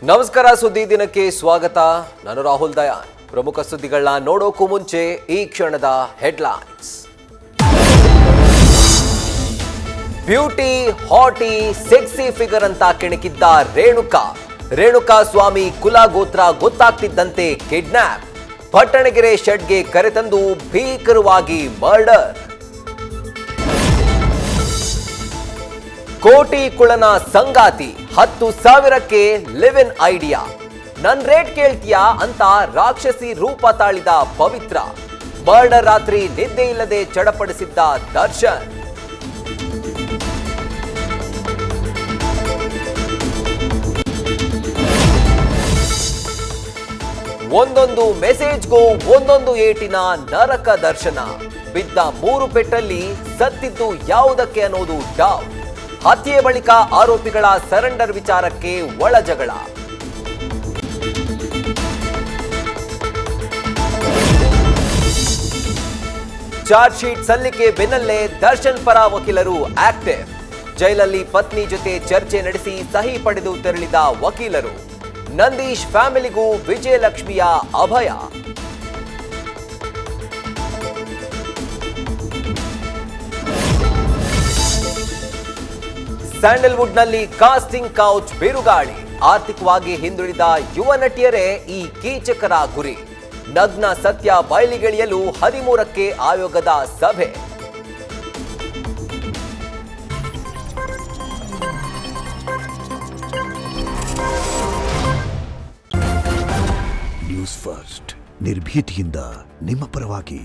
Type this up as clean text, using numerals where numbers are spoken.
ನಮಸ್ಕಾರ ಸುದ್ದಿ ದಿನಕ್ಕೆ ಸ್ವಾಗತ. ನಾನು ರಾಹುಲ್ ದಯಾನ್. ಪ್ರಮುಖ ಸುದ್ದಿಗಳನ್ನ ನೋಡೋಕು ಮುಂಚೆ ಈ ಕ್ಷಣದ ಹೆಡ್ಲೈನ್ಸ್. ಬ್ಯೂಟಿ, ಹಾಟಿ, ಸೆಕ್ಸಿ ಫಿಗರ್ ಅಂತ ಕೆಣಕಿದ್ದ ರೇಣುಕಾ ಸ್ವಾಮಿ ಕುಲ ಗೋತ್ರ ಗೊತ್ತಾಗ್ತಿದ್ದಂತೆ ಕಿಡ್ನಾಪ್. ಪಟ್ಟಣಗೆರೆ ಶೆಡ್ಗೆ ಕರೆತಂದು ಭೀಕರವಾಗಿ ಮರ್ಡರ್. ಕೋಟಿ ಕುಳನ ಸಂಗಾತಿ 10,000ಕ್ಕೆ ಲಿವ್ ಇನ್ ಐಡಿಯಾ. ನನ್ ರೇಟ್ ಕೇಳ್ತೀಯಾ ಅಂತ ರಾಕ್ಷಸಿ ರೂಪ ತಾಳಿದ ಪವಿತ್ರ. ಮರ್ಡರ್ ರಾತ್ರಿ ನಿದ್ದೆ ಇಲ್ಲದೆ ಚಡಪಡಿಸಿದ್ದ ದರ್ಶನ್. ಒಂದೊಂದು ಮೆಸೇಜ್ಗೂ ಒಂದೊಂದು ಏಟಿನ ನರಕ ದರ್ಶನ. ಬಿದ್ದ 3 ಪೆಟ್ಟಲ್ಲಿ ಸತ್ತಿದ್ದು ಯಾವುದಕ್ಕೆ ಅನ್ನೋದು ಡೌಟ್. ಹತ್ಯೆ ಬಳಿಕ ಆರೋಪಿಗಳ ಸರೆಂಡರ್ ವಿಚಾರಕ್ಕೆ ಒಳ ಜಗಳ. ಚಾರ್ಜ್ ಶೀಟ್ ಸಲ್ಲಿಕೆ ಬೆನ್ನಲ್ಲೇ ದರ್ಶನ್ ಪರ ವಕೀಲರು ಆಕ್ಟಿವ್. ಜೈಲಲ್ಲಿ ಪತ್ನಿ ಜೊತೆ ಚರ್ಚೆ ನಡೆಸಿ ಸಹಿ ಪಡೆದು ತೆರಳಿದ ವಕೀಲರು. ನಂದೀಶ್ ಫ್ಯಾಮಿಲಿಗೂ ವಿಜಯಲಕ್ಷ್ಮಿಯ ಅಭಯ. ಸ್ಯಾಂಡಲ್ವುಡ್ನಲ್ಲಿ ಕಾಸ್ಟಿಂಗ್ ಕೌಚ್ ಬಿರುಗಾಳಿ. ಆರ್ಥಿಕವಾಗಿ ಹಿಂದುಳಿದ ಯುವ ನಟಿಯರೇ ಈ ಕೀಚಕರ ಗುರಿ. ನಗ್ನ ಸತ್ಯ ಬಯಲಿಗೆಳೆಯಲು 13ಕ್ಕೆ ಆಯೋಗದ ಸಭೆ. ನ್ಯೂಸ್ ಫಸ್ಟ್, ನಿರ್ಭೀತಿಯಿಂದ ನಿಮ್ಮ ಪರವಾಗಿ.